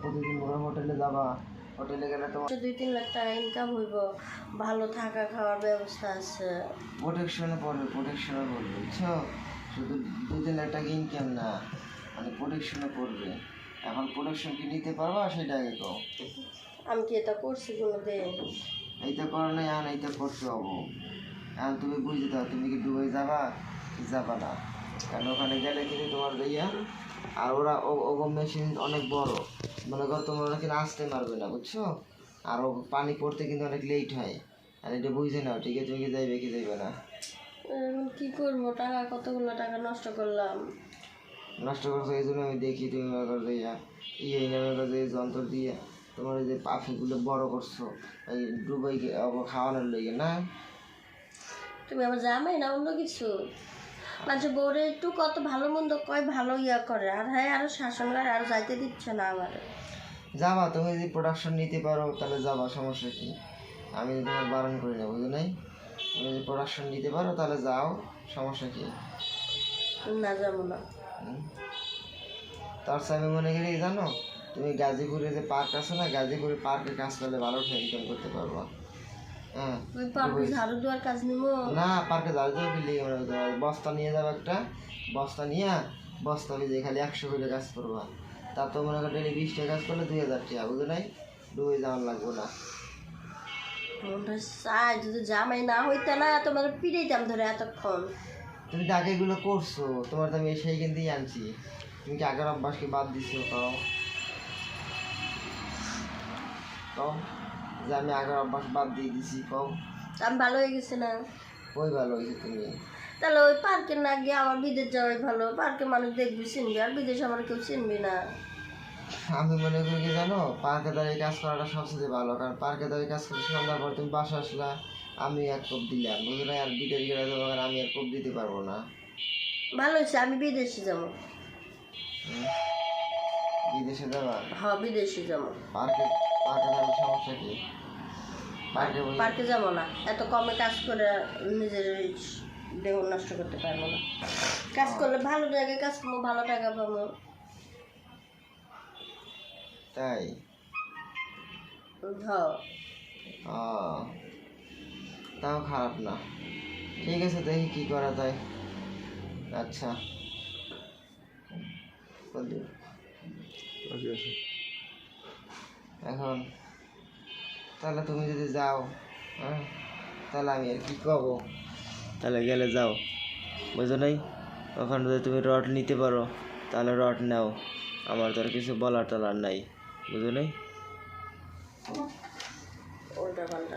প্রতিদিন বড় হোটেলে যাবা, হোটেলে গেলে তোমার 2-3 লাখ টাকা ইনকাম হইব, ভালো থাকা খাওয়ার ব্যবস্থা আছে। প্রোটেকশনে পড়বে বুঝছো? শুধু 2-3 লাখ টাকা ইনকাম না, মানে প্রোটেকশনে পড়বে। এখন প্রোটেকশন কি নিতে পারবা সেটা আগে কও। আমি কি এটা করছি কোনোদিন? এইটা করো না, এখন এইটা করতে হবো। এখন তুমি বুঝতে দাও, তুমি কি দুবাই যাবা কি যাবা না। কারণ ওখানে গেলে কিন্তু তোমার ইয়া, আর ওরা ওগো মেশিন অনেক বড়, মনে করো তোমার ওরা কিন্তু আসতে পারবে না, বুঝছো? আর ও পানি পড়তে কিন্তু অনেক লেট হয়। আর এটা বুঝে নাও, ঠিক আছে? তুমি কি যাইবে কি যাইবে না? এখন কি করবো, টাকা কতগুলো টাকা নষ্ট করলাম। নষ্ট করছো এই জন্য আমি দেখি তুমি মনে করো যে ইয়ে মনে করো যে যন্ত্র দিয়ে তোমার ওই যে পাখিগুলো বড় করছো এই ডুবাই খাওয়ানোর লেগে না। তুমি আমার জামাই না অন্য কিছু? মানে বউরে একটু কত ভালো মন্দ কয়, ভালো ইয়া করে, আর হ্যাঁ আরো শাসন করে, আর যাইতে দিচ্ছে না আমার। যাবা, তুমি যদি প্রোডাকশন নিতে পারো তাহলে যাবা, সমস্যা কি? আমি তোমার বারণ করি না, বুঝো নাই? তুমি যদি প্রোডাকশন নিতে পারো তাহলে যাও, সমস্যা কি? না যাবো না। তার সাথে আমি মনে করি জানো, তুমি গাজীপুরে যে পার্ক আছে না, গাজীপুরে পার্কে কাজ করলে ভালো ইনকাম করতে পারবা। হ্যাঁ, ওই পার্কে ঝাড়ু দেওয়ার কাজ নিবো না পার্কে ঝাড়ু দেওয়া কি লেগে বস্তা নিয়ে যাবো, একটা বস্তা নিয়ে বস্তা ভিজে খালি 100 করে কাজ করবা। তা তো মনে করো ডেলি 20 টাকা কাজ করলে 2000 টাকা, বুঝো নাই? ডুবে যাওয়ার লাগবো না। মনটা চাই যদি জামাই না হইতে না তোমার পিড়াইতাম ধরে এতক্ষণ। তুমি তো আগে এগুলো করছো, তোমার তো আমি সেইখান দিয়েই আনছি। তুমি কি আগের অভ্যাসকে বাদ দিছো? কও কও যে আমি আগের অভ্যাস বাদ দিয়ে দিছি, কও। আমি ভালো হয়ে গেছি না? ওই ভালো হয়েছে তুমি। তাহলে ওই পার্কে না গিয়ে আমার বিদেশ যাওয়াই ভালো। পার্কে মানুষ দেখবি চিনবি, আর বিদেশে আমার কেউ চিনবি না। আমি মনে করি কি জানো, পার্কে দাঁড়িয়ে কাজ করাটা সবচেয়ে ভালো। কারণ পার্কে দাঁড়িয়ে কাজ করে সন্ধ্যার পর তুমি বাসা আসলা, আমি এক কোপ দিলাম, বুঝলে না? আর বিদেশ গেলে তো আমি আর কোপ দিতে পারবো না। ভালো হয়েছে, আমি বিদেশে যাবো। বিদেশে যাবা? হ্যাঁ বিদেশে যাবো। পার্কে পার্কে দাঁড়িয়ে সমস্যা কি? পার্কে যাবো না, এত কমে কাজ করে নিজের দেহ নষ্ট করতে পারবো না। কাজ করলে ভালো জায়গায় কাজ করবো, ভালো টাকা পাবো। তাই? হ্যাঁ। তাও খারাপ না, ঠিক আছে, দেখি কি করা যায়। আচ্ছা এখন তাহলে তুমি যদি যাও, হ্যাঁ, তাহলে আমি আর কি কব? তাহলে গেলে যাও, বুঝো নাই? ওখানে যদি তুমি রড নিতে পারো তাহলে রড নাও, আমার তো আর কিছু বলার টলার নাই, বুঝো নাই? উল্টা পাল্টা।